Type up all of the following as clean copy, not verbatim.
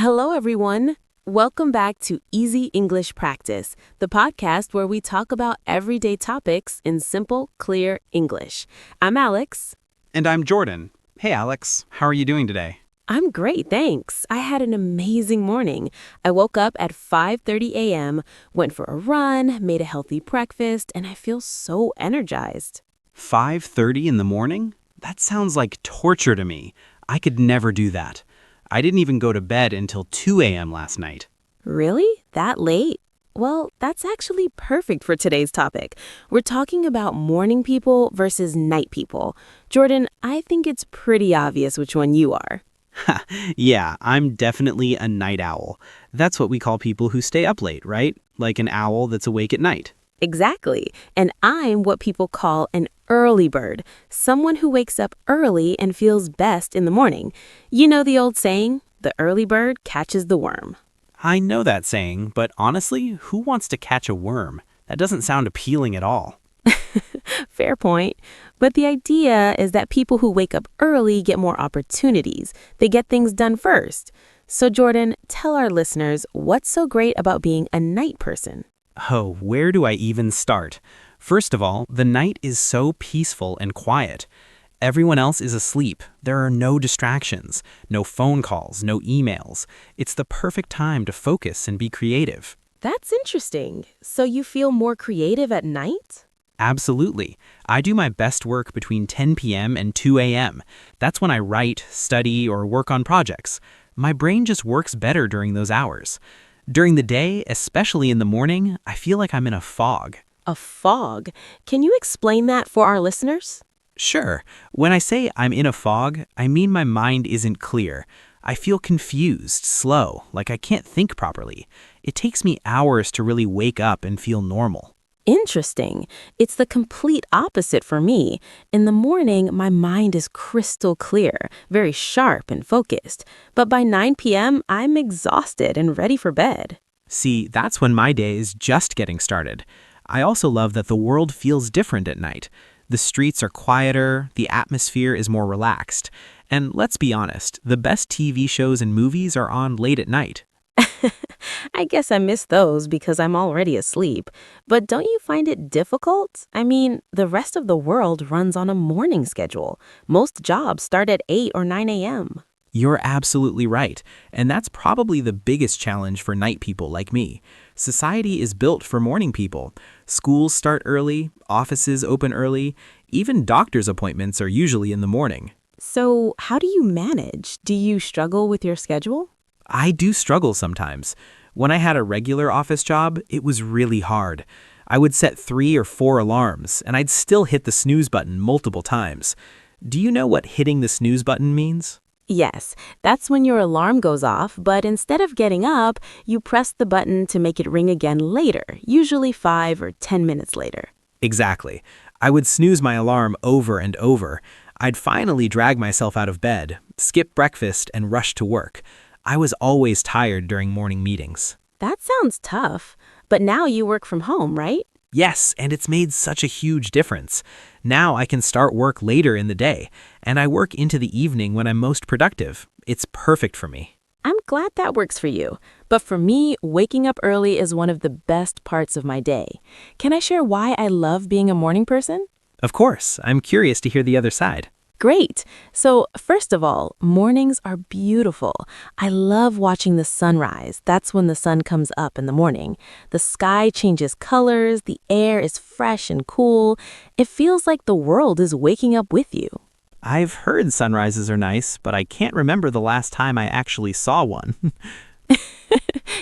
Hello, everyone. Welcome back to Easy English Practice, the podcast where we talk about everyday topics in simple, clear English. I'm Alex. And I'm Jordan. Hey, Alex. How are you doing today? I'm great, thanks. I had an amazing morning. I woke up at 5:30 a.m., went for a run, made a healthy breakfast, and I feel so energized. 5:30 in the morning? That sounds like torture to me. I could never do that. I didn't even go to bed until 2 a.m. last night. Really? That late? Well, that's actually perfect for today's topic. We're talking about morning people versus night people. Jordan, I think it's pretty obvious which one you are. Yeah, I'm definitely a night owl. That's what we call people who stay up late, right? Like an owl that's awake at night. Exactly. And I'm what people call an early bird, someone who wakes up early and feels best in the morning. You know the old saying, the early bird catches the worm. I know that saying, but honestly, who wants to catch a worm? That doesn't sound appealing at all. Fair point. But the idea is that people who wake up early get more opportunities. They get things done first. So Jordan, tell our listeners what's so great about being a night person. Oh, where do I even start? First of all, the night is so peaceful and quiet. Everyone else is asleep. There are no distractions, no phone calls, no emails. It's the perfect time to focus and be creative. That's interesting. So you feel more creative at night? Absolutely. I do my best work between 10 p.m. and 2 a.m. That's when I write, study, or work on projects. My brain just works better during those hours. During the day, especially in the morning, I feel like I'm in a fog. A fog? Can you explain that for our listeners? Sure, when I say I'm in a fog, I mean my mind isn't clear. I feel confused, slow, like I can't think properly. It takes me hours to really wake up and feel normal. Interesting. It's the complete opposite for me. In the morning, my mind is crystal clear, very sharp and focused. But by 9 p.m., I'm exhausted and ready for bed. See, that's when my day is just getting started. I also love that the world feels different at night. The streets are quieter, the atmosphere is more relaxed. And let's be honest, the best TV shows and movies are on late at night. I guess I miss those because I'm already asleep. But don't you find it difficult? I mean, the rest of the world runs on a morning schedule. Most jobs start at 8 or 9 a.m. You're absolutely right, and that's probably the biggest challenge for night people like me. Society is built for morning people. Schools start early, offices open early, even doctor's appointments are usually in the morning. So how do you manage? Do you struggle with your schedule? I do struggle sometimes. When I had a regular office job, it was really hard. I would set 3 or 4 alarms, and I'd still hit the snooze button multiple times. Do you know what hitting the snooze button means? Yes, that's when your alarm goes off, but instead of getting up, you press the button to make it ring again later, usually 5 or 10 minutes later. Exactly. I would snooze my alarm over and over. I'd finally drag myself out of bed, skip breakfast, and rush to work. I was always tired during morning meetings. That sounds tough, but now you work from home, right? Yes, and it's made such a huge difference. Now I can start work later in the day, and I work into the evening when I'm most productive. It's perfect for me. I'm glad that works for you. But for me, waking up early is one of the best parts of my day. Can I share why I love being a morning person? Of course, I'm curious to hear the other side. Great. So first of all, mornings are beautiful. I love watching the sunrise. That's when the sun comes up in the morning. The sky changes colors, the air is fresh and cool. It feels like the world is waking up with you. I've heard sunrises are nice, but I can't remember the last time I actually saw one.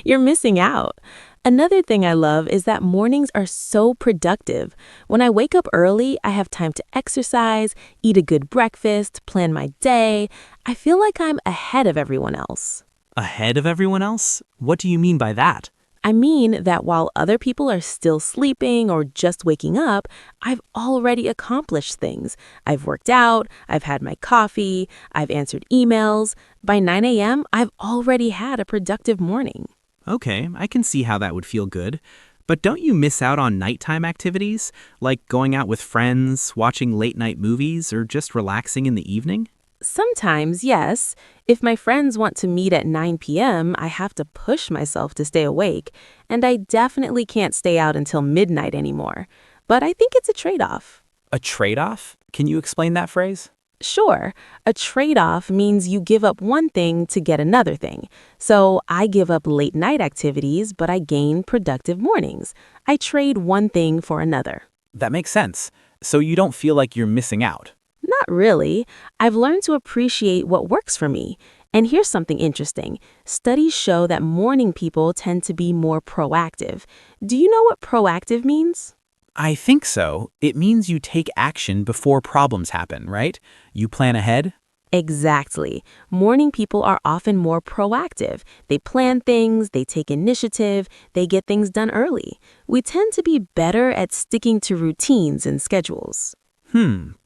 You're missing out. Another thing I love is that mornings are so productive. When I wake up early, I have time to exercise, eat a good breakfast, plan my day. I feel like I'm ahead of everyone else. Ahead of everyone else? What do you mean by that? I mean that while other people are still sleeping or just waking up, I've already accomplished things. I've worked out, I've had my coffee, I've answered emails. By 9 a.m., I've already had a productive morning. Okay, I can see how that would feel good. But don't you miss out on nighttime activities, like going out with friends, watching late-night movies, or just relaxing in the evening? Sometimes, yes. If my friends want to meet at 9 p.m., I have to push myself to stay awake, and I definitely can't stay out until midnight anymore. But I think it's a trade-off. A trade-off? Can you explain that phrase? Sure, a trade-off means you give up one thing to get another thing. So I give up late night activities, but I gain productive mornings. I trade one thing for another. That makes sense. So you don't feel like you're missing out. Not really. I've learned to appreciate what works for me. And here's something interesting. Studies show that morning people tend to be more proactive. Do you know what proactive means? I think so. It means you take action before problems happen, right? You plan ahead? Exactly. Morning people are often more proactive. They plan things, they take initiative, they get things done early. We tend to be better at sticking to routines and schedules.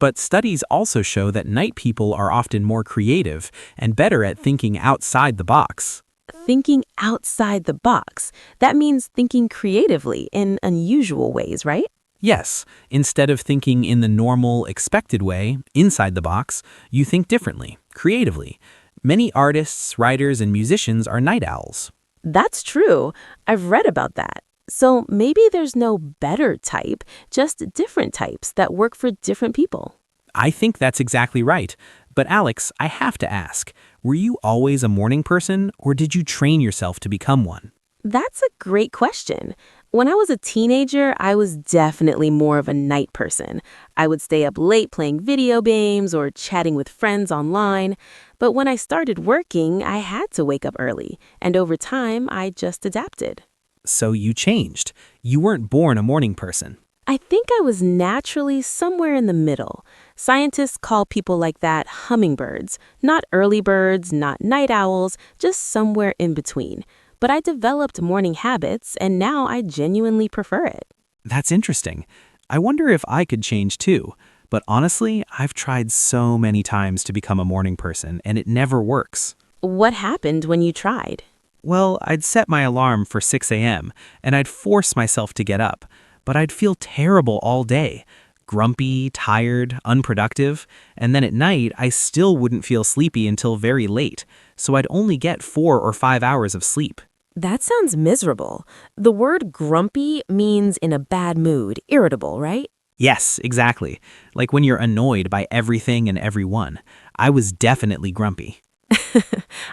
But studies also show that night people are often more creative and better at thinking outside the box. Thinking outside the box. That means thinking creatively in unusual ways, right? Yes, instead of thinking in the normal, expected way, inside the box, you think differently, creatively. Many artists, writers, and musicians are night owls. That's true. I've read about that. So maybe there's no better type, just different types that work for different people. I think that's exactly right. But Alex, I have to ask, were you always a morning person, or did you train yourself to become one? That's a great question. When I was a teenager, I was definitely more of a night person. I would stay up late playing video games or chatting with friends online. But when I started working, I had to wake up early. And over time, I just adapted. So you changed. You weren't born a morning person. I think I was naturally somewhere in the middle. Scientists call people like that hummingbirds, not early birds, not night owls, just somewhere in between. But I developed morning habits, and now I genuinely prefer it. That's interesting. I wonder if I could change too. But honestly, I've tried so many times to become a morning person, and it never works. What happened when you tried? Well, I'd set my alarm for 6 a.m., and I'd force myself to get up. But I'd feel terrible all day. Grumpy, tired, unproductive, and then at night, I still wouldn't feel sleepy until very late, so I'd only get 4 or 5 hours of sleep. That sounds miserable. The word grumpy means in a bad mood, irritable, right? Yes, exactly. Like when you're annoyed by everything and everyone. I was definitely grumpy.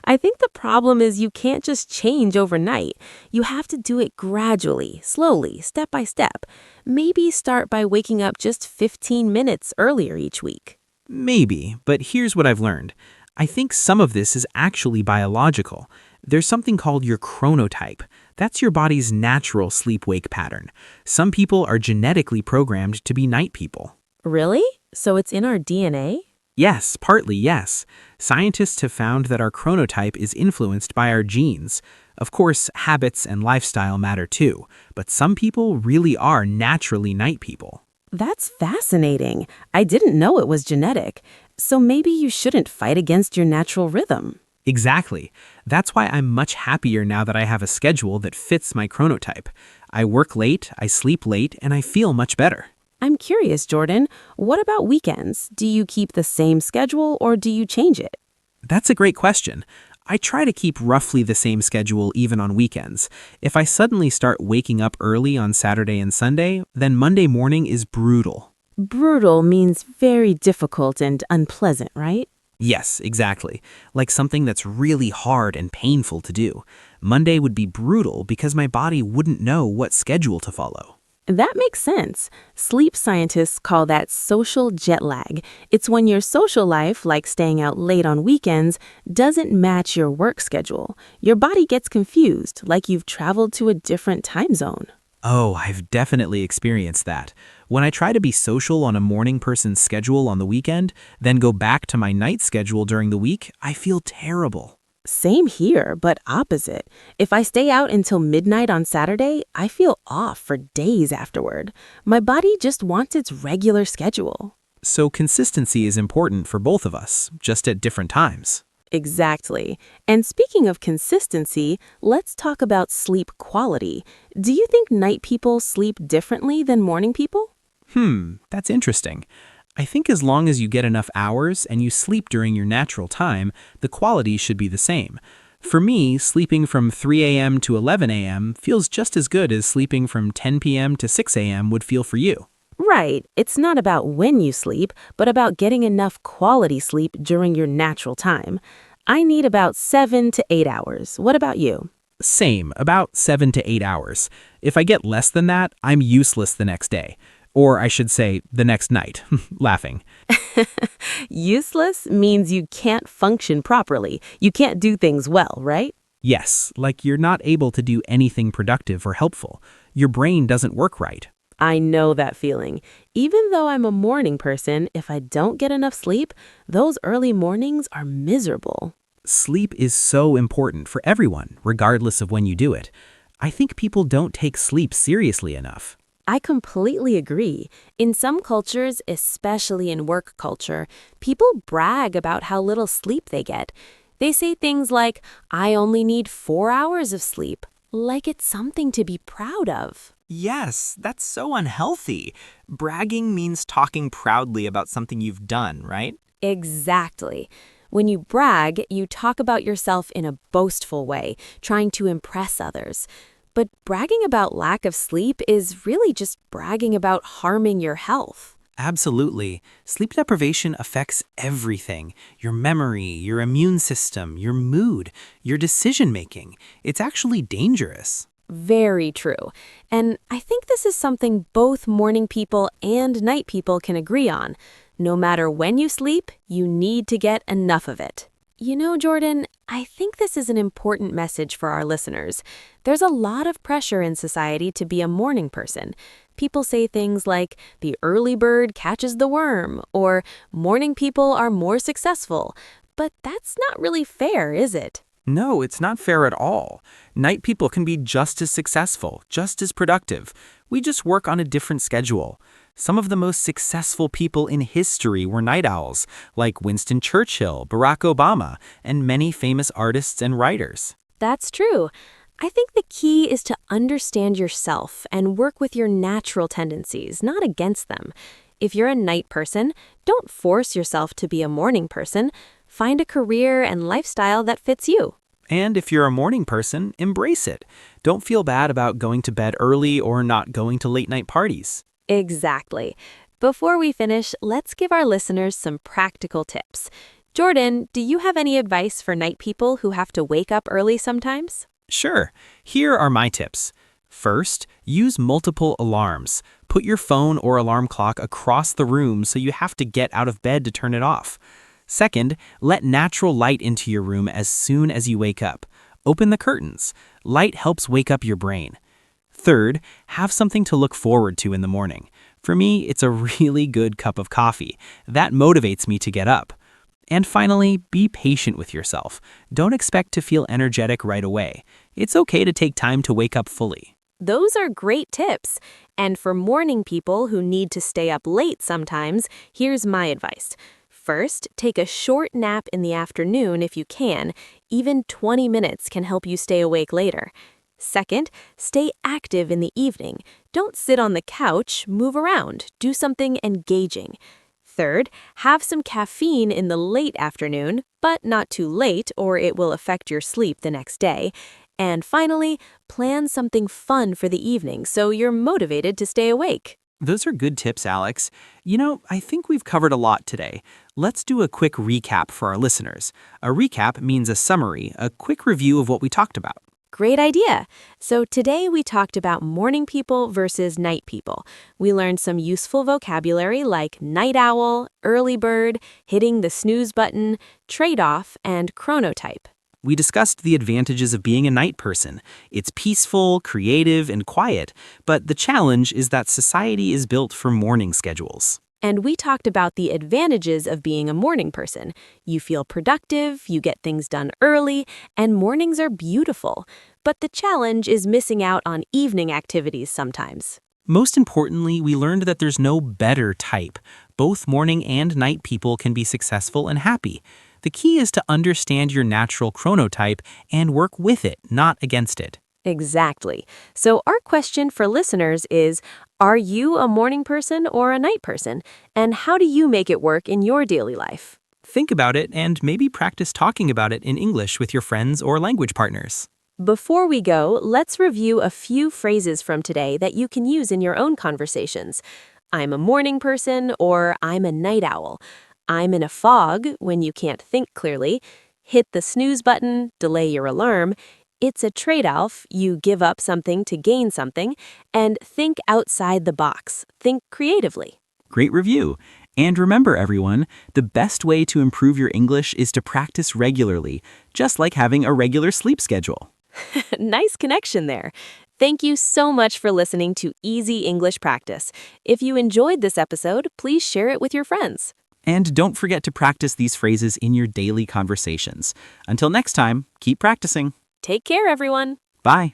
I think the problem is you can't just change overnight. You have to do it gradually, slowly, step by step. Maybe start by waking up just 15 minutes earlier each week. Maybe, but here's what I've learned. I think some of this is actually biological. There's something called your chronotype. That's your body's natural sleep-wake pattern. Some people are genetically programmed to be night people. Really? So it's in our DNA? Yes, partly yes. Scientists have found that our chronotype is influenced by our genes. Of course, habits and lifestyle matter too, but some people really are naturally night people. That's fascinating. I didn't know it was genetic. So maybe you shouldn't fight against your natural rhythm. Exactly. That's why I'm much happier now that I have a schedule that fits my chronotype. I work late, I sleep late, and I feel much better. I'm curious, Jordan, what about weekends? Do you keep the same schedule or do you change it? That's a great question. I try to keep roughly the same schedule even on weekends. If I suddenly start waking up early on Saturday and Sunday, then Monday morning is brutal. Brutal means very difficult and unpleasant, right? Yes, exactly. Like something that's really hard and painful to do. Monday would be brutal because my body wouldn't know what schedule to follow. That makes sense. Sleep scientists call that social jet lag. It's when your social life, like staying out late on weekends, doesn't match your work schedule. Your body gets confused, like you've traveled to a different time zone. Oh, I've definitely experienced that. When I try to be social on a morning person's schedule on the weekend, then go back to my night schedule during the week, I feel terrible. Same here, but opposite. If I stay out until midnight on Saturday, I feel off for days afterward. My body just wants its regular schedule. So consistency is important for both of us, just at different times. Exactly. And speaking of consistency, let's talk about sleep quality. Do you think night people sleep differently than morning people? That's interesting. I think as long as you get enough hours and you sleep during your natural time, the quality should be the same. For me, sleeping from 3 a.m. to 11 a.m. feels just as good as sleeping from 10 p.m. to 6 a.m. would feel for you. Right, it's not about when you sleep, but about getting enough quality sleep during your natural time. I need about 7 to 8 hours. What about you? Same, about 7 to 8 hours. If I get less than that, I'm useless the next day. Or I should say, the next night. Laughing. Useless means you can't function properly. You can't do things well, right? Yes, like you're not able to do anything productive or helpful. Your brain doesn't work right. I know that feeling. Even though I'm a morning person, if I don't get enough sleep, those early mornings are miserable. Sleep is so important for everyone, regardless of when you do it. I think people don't take sleep seriously enough. I completely agree. In some cultures, especially in work culture, people brag about how little sleep they get. They say things like, I only need 4 hours of sleep, like it's something to be proud of. Yes, that's so unhealthy. Bragging means talking proudly about something you've done, right? Exactly. When you brag, you talk about yourself in a boastful way, trying to impress others. But bragging about lack of sleep is really just bragging about harming your health. Absolutely. Sleep deprivation affects everything. Your memory, your immune system, your mood, your decision making. It's actually dangerous. Very true. And I think this is something both morning people and night people can agree on. No matter when you sleep, you need to get enough of it. You know, Jordan, I think this is an important message for our listeners. There's a lot of pressure in society to be a morning person. People say things like, the early bird catches the worm, or morning people are more successful. But that's not really fair, is it? No, it's not fair at all. Night people can be just as successful, just as productive. We just work on a different schedule. Some of the most successful people in history were night owls, like Winston Churchill, Barack Obama, and many famous artists and writers. That's true. I think the key is to understand yourself and work with your natural tendencies, not against them. If you're a night person, don't force yourself to be a morning person. Find a career and lifestyle that fits you. And if you're a morning person, embrace it. Don't feel bad about going to bed early or not going to late night parties. Exactly. Before we finish, let's give our listeners some practical tips. Jordan, do you have any advice for night people who have to wake up early sometimes? Sure, here are my tips. First, use multiple alarms. Put your phone or alarm clock across the room so you have to get out of bed to turn it off. Second, let natural light into your room as soon as you wake up. Open the curtains. Light helps wake up your brain. Third, have something to look forward to in the morning. For me, it's a really good cup of coffee. That motivates me to get up. And finally, be patient with yourself. Don't expect to feel energetic right away. It's okay to take time to wake up fully. Those are great tips. And for morning people who need to stay up late sometimes, here's my advice. First, take a short nap in the afternoon if you can. Even 20 minutes can help you stay awake later. Second, stay active in the evening. Don't sit on the couch, move around, do something engaging. Third, have some caffeine in the late afternoon, but not too late or it will affect your sleep the next day. And finally, plan something fun for the evening so you're motivated to stay awake. Those are good tips, Alex. I think we've covered a lot today. Let's do a quick recap for our listeners. A recap means a summary, a quick review of what we talked about. Great idea. So today we talked about morning people versus night people. We learned some useful vocabulary like night owl, early bird, hitting the snooze button, trade-off, and chronotype. We discussed the advantages of being a night person. It's peaceful, creative, and quiet, but the challenge is that society is built for morning schedules. And we talked about the advantages of being a morning person. You feel productive, you get things done early, and mornings are beautiful. But the challenge is missing out on evening activities sometimes. Most importantly, we learned that there's no better type. Both morning and night people can be successful and happy. The key is to understand your natural chronotype and work with it, not against it. Exactly. So, our question for listeners is, are you a morning person or a night person? And how do you make it work in your daily life? Think about it and maybe practice talking about it in English with your friends or language partners. Before we go, let's review a few phrases from today that you can use in your own conversations. I'm a morning person or I'm a night owl. I'm in a fog when you can't think clearly. Hit the snooze button, delay your alarm. It's a trade-off, you give up something to gain something. And think outside the box. Think creatively. Great review. And remember, everyone, the best way to improve your English is to practice regularly, just like having a regular sleep schedule. Nice connection there. Thank you so much for listening to Easy English Practice. If you enjoyed this episode, please share it with your friends. And don't forget to practice these phrases in your daily conversations. Until next time, keep practicing. Take care, everyone. Bye.